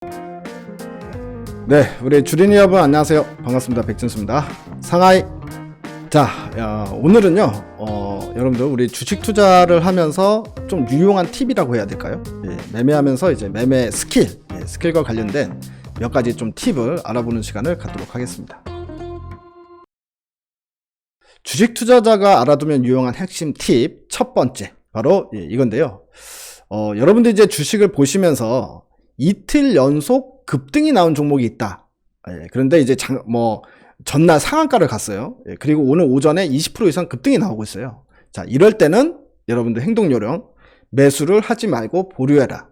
네, 우리 주린이 여러분 안녕하세요. 반갑습니다. 백진수입니다. 상하이. 자, 오늘은요, 여러분들 우리 주식 투자를 하면서 좀 유용한 팁이라고 해야 될까요? 예, 매매하면서 이제 매매 스킬, 스킬과 관련된 몇 가지 좀 팁을 알아보는 시간을 갖도록 하겠습니다. 주식 투자자가 알아두면 유용한 핵심 팁 첫 번째, 바로 이건데요. 여러분들 이제 주식을 보시면서 이틀 연속 급등이 나온 종목이 있다. 그런데 이제 전날 상한가를 갔어요. 그리고 오늘 오전에 20% 이상 급등이 나오고 있어요. 자, 이럴 때는 여러분들 행동 요령, 매수를 하지 말고 보류해라.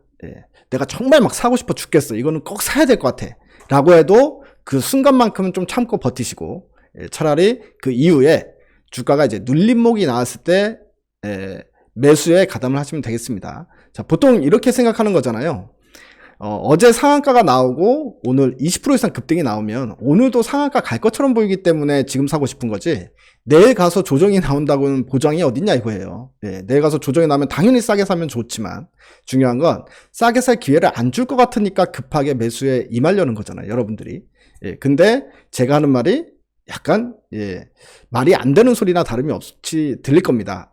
내가 정말 막 사고 싶어 죽겠어. 이거는 꼭 사야 될 것 같아. 라고 해도 그 순간만큼은 좀 참고 버티시고, 차라리 그 이후에 주가가 이제 눌림목이 나왔을 때 매수에 가담을 하시면 되겠습니다. 자, 보통 이렇게 생각하는 거잖아요. 어제 상한가가 나오고 오늘 20% 이상 급등이 나오면 오늘도 상한가 갈 것처럼 보이기 때문에 지금 사고 싶은 거지, 내일 가서 조정이 나온다고는 보장이 어딨냐 이거예요. 내일 가서 조정이 나오면 당연히 싸게 사면 좋지만 중요한 건 싸게 살 기회를 안 줄 것 같으니까 급하게 매수에 임하려는 거잖아요, 여러분들이. 근데 제가 하는 말이 약간 말이 안 되는 소리나 다름이 없이 들릴 겁니다.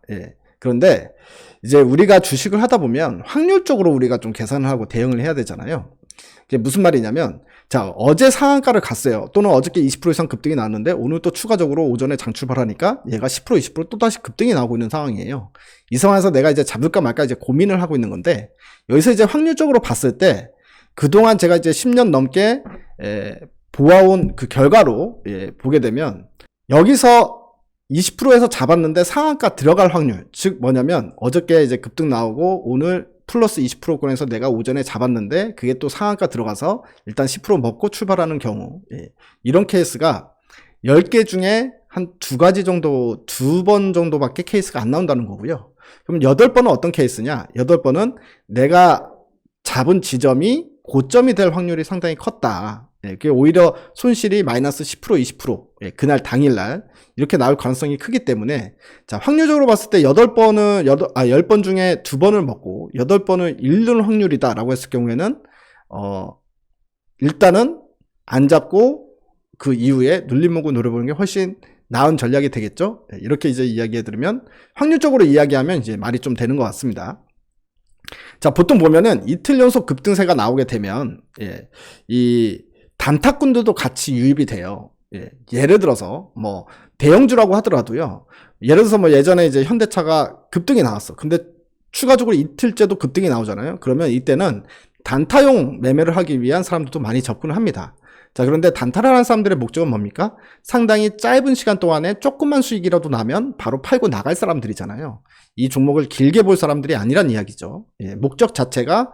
그런데 이제 우리가 주식을 하다 보면 확률적으로 우리가 좀 계산을 하고 대응을 해야 되잖아요. 이게 무슨 말이냐면, 자, 어제 상한가를 갔어요. 또는 어저께 20% 이상 급등이 나왔는데 오늘 또 추가적으로 오전에 장출발하니까 얘가 10% 20% 또다시 급등이 나오고 있는 상황이에요. 이 상황에서 내가 이제 잡을까 말까 이제 고민을 하고 있는 건데, 여기서 이제 확률적으로 봤을 때 그동안 제가 이제 10년 넘게 보아온 그 결과로 보게 되면, 여기서 20%에서 잡았는데 상한가 들어갈 확률, 즉 뭐냐면 어저께 이제 급등 나오고 오늘 플러스 20%권에서 내가 오전에 잡았는데 그게 또 상한가 들어가서 일단 10% 먹고 출발하는 경우, 이런 케이스가 10개 중에 한 2가지 정도, 2번 정도밖에 케이스가 안 나온다는 거고요. 그럼 8번은 어떤 케이스냐? 8번은 내가 잡은 지점이 고점이 될 확률이 상당히 컸다. 그게 오히려 손실이 마이너스 10% 20% 그날 당일날 이렇게 나올 가능성이 크기 때문에, 자, 확률적으로 봤을 때 10번 중에 2번을 먹고 8번을 잃는 확률이다 라고 했을 경우에는 일단은 안 잡고 그 이후에 눌림목을 노려보는 게 훨씬 나은 전략이 되겠죠. 이렇게 이제 이야기해 드리면, 확률적으로 이야기하면 이제 말이 좀 되는 것 같습니다. 자, 보통 보면은 이틀 연속 급등세가 나오게 되면 이 단타꾼들도 같이 유입이 돼요. 예를 들어서 뭐 대형주라고 하더라도요. 예를 들어서 뭐 예전에 이제 현대차가 급등이 나왔어. 근데 추가적으로 이틀째도 급등이 나오잖아요. 그러면 이때는 단타용 매매를 하기 위한 사람들도 많이 접근을 합니다. 자, 그런데 단타를 하는 사람들의 목적은 뭡니까? 상당히 짧은 시간 동안에 조금만 수익이라도 나면 바로 팔고 나갈 사람들이잖아요. 이 종목을 길게 볼 사람들이 아니란 이야기죠. 목적 자체가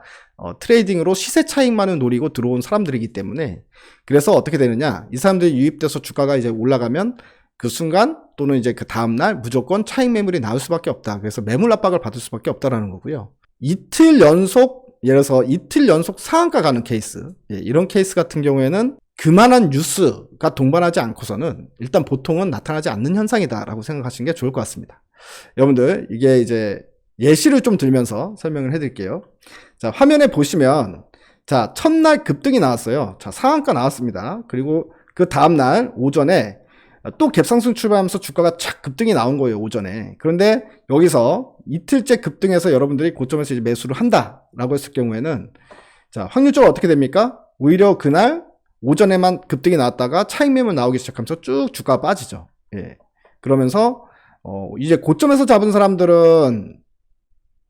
트레이딩으로 시세 차익만을 노리고 들어온 사람들이기 때문에, 그래서 어떻게 되느냐, 이 사람들이 유입돼서 주가가 이제 올라가면 그 순간 또는 이제 그 다음날 무조건 차익 매물이 나올 수밖에 없다. 그래서 매물 압박을 받을 수밖에 없다라는 거고요. 이틀 연속, 예를 들어서 이틀 연속 상한가 가는 케이스, 이런 케이스 같은 경우에는 그만한 뉴스가 동반하지 않고서는 일단 보통은 나타나지 않는 현상이다라고 생각하시는 게 좋을 것 같습니다. 여러분들, 이게 이제 예시를 좀 들면서 설명을 해드릴게요. 자, 화면에 보시면, 자, 첫날 급등이 나왔어요. 자, 상한가 나왔습니다. 그리고 그 다음날 오전에 또 갭상승 출발하면서 주가가 착 급등이 나온 거예요, 오전에. 그런데 여기서 이틀째 급등해서 여러분들이 고점에서 이제 매수를 한다라고 했을 경우에는, 자, 확률적으로 어떻게 됩니까? 오히려 그날 오전에만 급등이 나왔다가 차익 매물 나오기 시작하면서 쭉 주가가 빠지죠. 그러면서 이제 고점에서 잡은 사람들은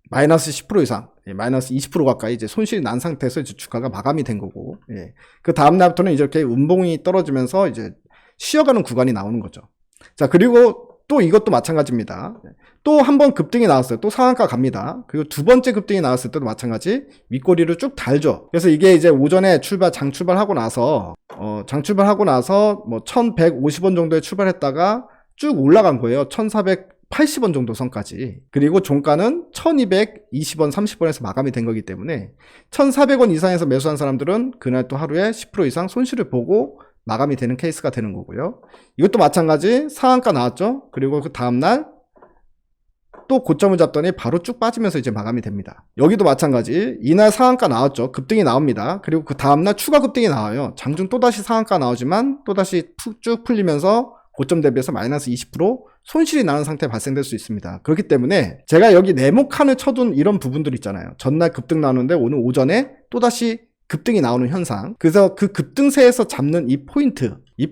마이너스 10% 이상, 마이너스 20% 가까이 이제 손실이 난 상태에서 이제 주가가 마감이 된 거고, 그 다음 날부터는 이렇게 음봉이 떨어지면서 이제 쉬어가는 구간이 나오는 거죠. 자, 그리고 또 이것도 마찬가지입니다. 또 한 번 급등이 나왔어요. 또 상한가 갑니다. 그리고 두 번째 급등이 나왔을 때도 마찬가지 윗꼬리를 쭉 달죠. 그래서 이게 이제 오전에 장출발하고 나서 뭐 1150원 정도에 출발했다가 쭉 올라간 거예요. 1480원 정도 선까지. 그리고 종가는 1220원 30원에서 마감이 된 거기 때문에 1400원 이상에서 매수한 사람들은 그날 또 하루에 10% 이상 손실을 보고 마감이 되는 케이스가 되는 거고요. 이것도 마찬가지 상한가 나왔죠. 그리고 그 다음날 또 고점을 잡더니 바로 쭉 빠지면서 이제 마감이 됩니다. 여기도 마찬가지. 이날 상한가 나왔죠. 급등이 나옵니다. 그리고 그 다음날 추가 급등이 나와요. 장중 또다시 상한가 나오지만 또다시 쭉 풀리면서 고점 대비해서 마이너스 20% 손실이 나는 상태 발생될 수 있습니다. 그렇기 때문에 제가 여기 네모칸을 쳐둔 이런 부분들 있잖아요. 전날 급등 나오는데 오늘 오전에 또다시 급등이 나오는 현상. 그래서 그 급등세에서 잡는 이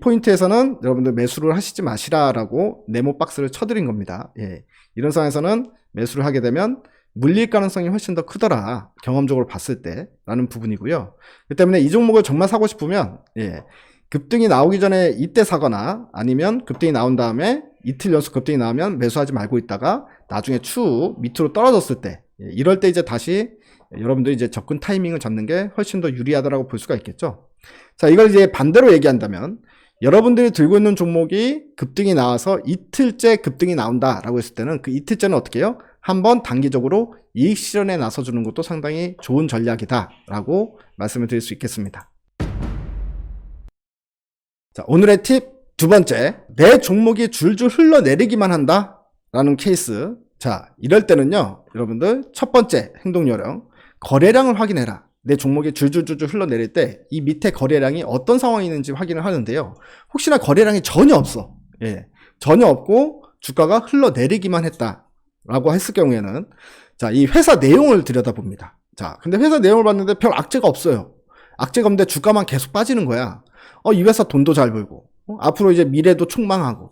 포인트에서는 여러분들 매수를 하시지 마시라라고 네모 박스를 쳐드린 겁니다. 예. 이런 상황에서는 매수를 하게 되면 물릴 가능성이 훨씬 더 크더라. 경험적으로 봤을 때 라는 부분이고요. 그 때문에 이 종목을 정말 사고 싶으면 급등이 나오기 전에 이때 사거나 아니면 급등이 나온 다음에 이틀 연속 급등이 나오면 매수하지 말고 있다가 나중에 추후 밑으로 떨어졌을 때 이럴 때 이제 다시 여러분들이 이제 접근 타이밍을 잡는 게 훨씬 더 유리하다라고 볼 수가 있겠죠. 자, 이걸 이제 반대로 얘기한다면 여러분들이 들고 있는 종목이 급등이 나와서 이틀째 급등이 나온다라고 했을 때는 그 이틀째는 어떻게 해요? 한번 단기적으로 이익 실현에 나서주는 것도 상당히 좋은 전략이다라고 말씀을 드릴 수 있겠습니다. 자, 오늘의 팁 두 번째, 내 종목이 줄줄 흘러내리기만 한다라는 케이스. 자, 이럴 때는요, 여러분들 첫 번째 행동 요령, 거래량을 확인해라. 내 종목이 줄줄줄줄 흘러내릴 때 이 밑에 거래량이 어떤 상황이 있는지 확인을 하는데요. 혹시나 거래량이 전혀 없어. 전혀 없고 주가가 흘러내리기만 했다라고 했을 경우에는 자, 이 회사 내용을 들여다봅니다. 자, 근데 회사 내용을 봤는데 별 악재가 없어요. 악재가 없는데 주가만 계속 빠지는 거야. 이 회사 돈도 잘 벌고 앞으로 이제 미래도 촉망하고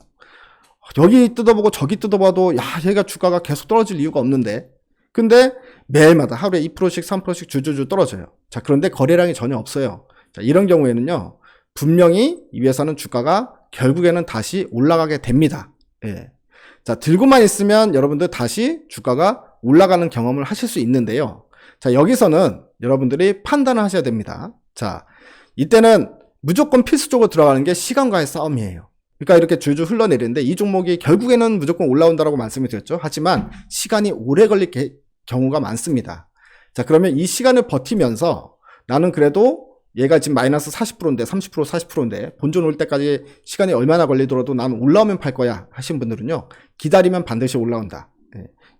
여기 뜯어보고 저기 뜯어봐도 얘가 주가가 계속 떨어질 이유가 없는데 근데 매일마다 하루에 2%씩 3%씩 줄줄줄 떨어져요. 자, 그런데 거래량이 전혀 없어요. 자, 이런 경우에는요, 분명히 이 회사는 주가가 결국에는 다시 올라가게 됩니다. 자, 들고만 있으면 여러분들 다시 주가가 올라가는 경험을 하실 수 있는데요. 자, 여기서는 여러분들이 판단을 하셔야 됩니다. 자, 이때는 무조건 필수적으로 들어가는 게 시간과의 싸움이에요. 그러니까 이렇게 줄줄 흘러내리는데 이 종목이 결국에는 무조건 올라온다라고 말씀을 드렸죠. 하지만 시간이 오래 걸릴 경우가 많습니다. 자, 그러면 이 시간을 버티면서 나는 그래도 얘가 지금 마이너스 40%인데 30% 40%인데 본전 올 때까지 시간이 얼마나 걸리더라도 나는 올라오면 팔 거야 하신 분들은요, 기다리면 반드시 올라온다.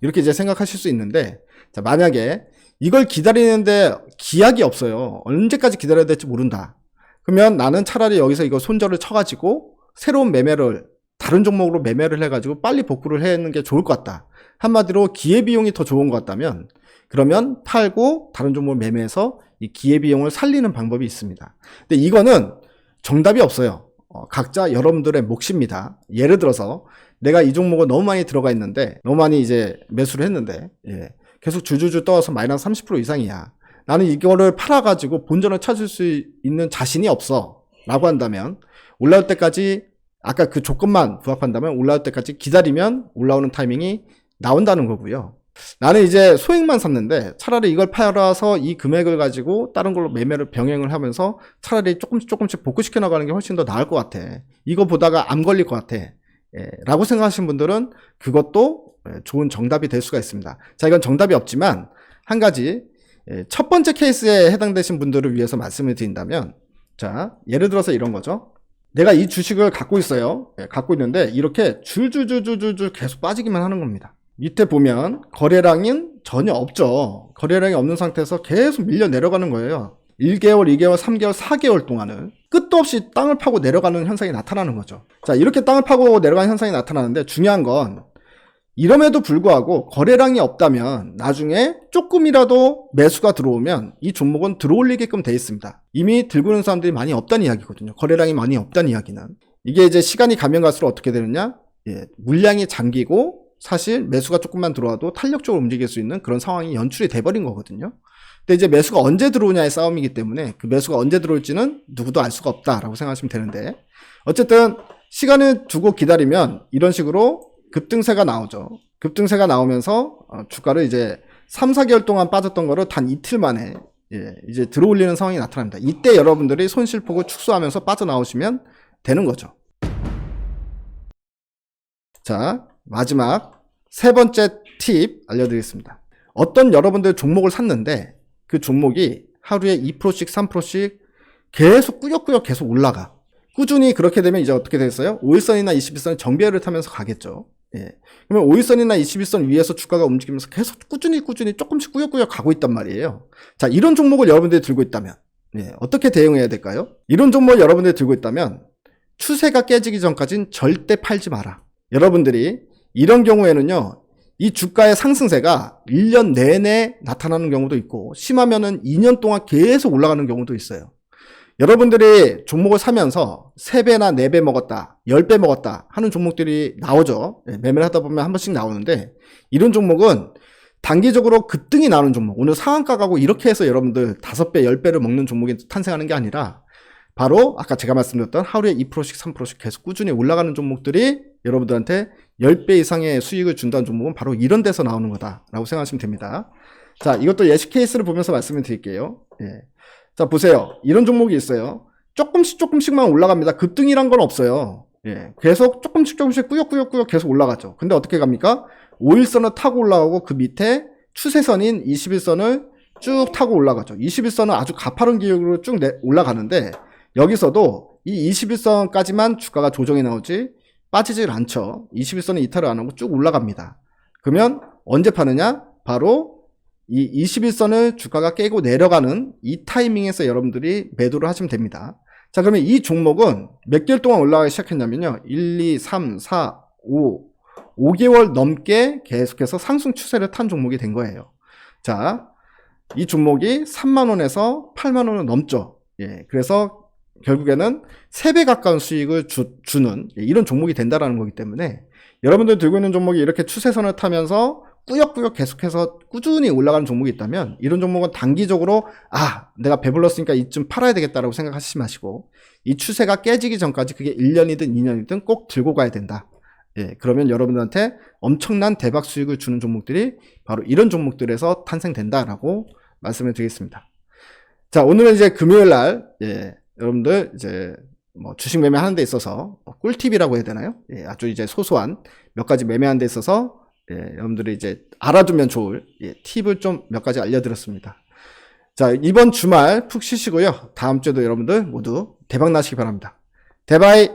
이렇게 이제 생각하실 수 있는데, 자, 만약에 이걸 기다리는데 기약이 없어요. 언제까지 기다려야 될지 모른다. 그러면 나는 차라리 여기서 이거 손절을 쳐가지고 새로운 매매를 다른 종목으로 매매를 해가지고 빨리 복구를 해는 게 좋을 것 같다. 한마디로 기회비용이 더 좋은 것 같다면 그러면 팔고 다른 종목을 매매해서 이 기회비용을 살리는 방법이 있습니다. 근데 이거는 정답이 없어요. 각자 여러분들의 몫입니다. 예를 들어서 내가 이 종목을 너무 많이 들어가 있는데 너무 많이 이제 매수를 했는데 계속 줄줄줄 떠서 마이너스 30% 이상이야. 나는 이거를 팔아가지고 본전을 찾을 수 있는 자신이 없어 라고 한다면 올라올 때까지 아까 그 조건만 부합한다면 올라올 때까지 기다리면 올라오는 타이밍이 나온다는 거고요. 나는 이제 소액만 샀는데 차라리 이걸 팔아서 이 금액을 가지고 다른 걸로 매매를 병행을 하면서 차라리 조금씩 복구시켜 나가는 게 훨씬 더 나을 것 같아. 이거 보다가 암 걸릴 것 같아. 라고 생각하시는 분들은 그것도 좋은 정답이 될 수가 있습니다. 자, 이건 정답이 없지만 한 가지 첫 번째 케이스에 해당되신 분들을 위해서 말씀을 드린다면, 자, 예를 들어서 이런 거죠. 내가 이 주식을 갖고 있어요. 갖고 있는데 이렇게 줄줄줄줄줄 계속 빠지기만 하는 겁니다. 밑에 보면 거래량은 전혀 없죠. 거래량이 없는 상태에서 계속 밀려 내려가는 거예요. 1개월, 2개월, 3개월, 4개월 동안은 끝도 없이 땅을 파고 내려가는 현상이 나타나는 거죠. 자, 이렇게 땅을 파고 내려가는 현상이 나타나는데 중요한 건 이럼에도 불구하고 거래량이 없다면 나중에 조금이라도 매수가 들어오면 이 종목은 들어올리게끔 돼 있습니다. 이미 들고 있는 사람들이 많이 없다는 이야기거든요. 거래량이 많이 없다는 이야기는. 이게 이제 시간이 가면 갈수록 어떻게 되느냐? 물량이 잠기고 사실 매수가 조금만 들어와도 탄력적으로 움직일 수 있는 그런 상황이 연출이 돼버린 거거든요. 근데 이제 매수가 언제 들어오냐의 싸움이기 때문에 그 매수가 언제 들어올지는 누구도 알 수가 없다라고 생각하시면 되는데, 어쨌든 시간을 두고 기다리면 이런 식으로 급등세가 나오죠. 급등세가 나오면서 주가를 이제 3, 4개월 동안 빠졌던 거를 단 이틀 만에 이제 들어올리는 상황이 나타납니다. 이때 여러분들이 손실폭을 축소하면서 빠져나오시면 되는 거죠. 자, 마지막 세 번째 팁 알려드리겠습니다. 어떤 여러분들 종목을 샀는데 그 종목이 하루에 2%씩 3%씩 계속 꾸역꾸역 계속 올라가. 꾸준히 그렇게 되면 이제 어떻게 되겠어요? 5일선이나 21선이 정배열을 타면서 가겠죠. 예. 그러면 5일선이나 21선 위에서 주가가 움직이면서 계속 꾸준히 조금씩 꾸역꾸역 가고 있단 말이에요. 자, 이런 종목을 여러분들이 들고 있다면, 예, 어떻게 대응해야 될까요? 이런 종목을 여러분들이 들고 있다면, 추세가 깨지기 전까지는 절대 팔지 마라. 여러분들이 이런 경우에는요, 이 주가의 상승세가 1년 내내 나타나는 경우도 있고, 심하면은 2년 동안 계속 올라가는 경우도 있어요. 여러분들이 종목을 사면서 3배나 4배 먹었다, 10배 먹었다 하는 종목들이 나오죠. 매매를 하다 보면 한 번씩 나오는데, 이런 종목은 단기적으로 급등이 나오는 종목, 오늘 상한가 가고 이렇게 해서 여러분들 5배, 10배를 먹는 종목이 탄생하는 게 아니라, 바로 아까 제가 말씀드렸던 하루에 2%씩 3%씩 계속 꾸준히 올라가는 종목들이 여러분들한테 10배 이상의 수익을 준다는 종목은 바로 이런 데서 나오는 거다라고 생각하시면 됩니다. 자, 이것도 예시 케이스를 보면서 말씀을 드릴게요. 예. 자, 보세요. 이런 종목이 있어요. 조금씩만 올라갑니다. 급등이란 건 없어요. 예. 계속 조금씩 꾸역꾸역 계속 올라가죠. 근데 어떻게 갑니까? 5일선을 타고 올라가고 그 밑에 추세선인 21선을 쭉 타고 올라가죠. 21선은 아주 가파른 기울기로 쭉 올라가는데, 여기서도 이 21선까지만 주가가 조정이 나오지 빠지질 않죠. 21선은 이탈을 안 하고 쭉 올라갑니다. 그러면 언제 파느냐? 바로 이 21선을 주가가 깨고 내려가는 이 타이밍에서 여러분들이 매도를 하시면 됩니다. 자, 그러면 이 종목은 몇 개월 동안 올라가기 시작했냐면요. 1, 2, 3, 4, 5개월 넘게 계속해서 상승 추세를 탄 종목이 된 거예요. 자, 이 종목이 3만원에서 8만원을 넘죠. 예, 그래서 결국에는 3배 가까운 수익을 주는 이런 종목이 된다라는 거기 때문에, 여러분들 들고 있는 종목이 이렇게 추세선을 타면서 꾸역꾸역 계속해서 꾸준히 올라가는 종목이 있다면, 이런 종목은 단기적으로 내가 배불렀으니까 이쯤 팔아야 되겠다라고 생각하시지 마시고, 이 추세가 깨지기 전까지 그게 1년이든 2년이든 꼭 들고 가야 된다. 예, 그러면 여러분들한테 엄청난 대박 수익을 주는 종목들이 바로 이런 종목들에서 탄생된다라고 말씀을 드리겠습니다. 자, 오늘은 이제 금요일 날, 예, 여러분들 이제 뭐 주식 매매하는 데 있어서 꿀팁이라고 해야 되나요? 예, 아주 이제 소소한 몇 가지 매매하는 데 있어서, 예, 여러분들이 이제 알아두면 좋을, 예, 팁을 좀 몇 가지 알려드렸습니다. 자, 이번 주말 푹 쉬시고요. 다음 주에도 여러분들 모두 대박 나시기 바랍니다. 대바이!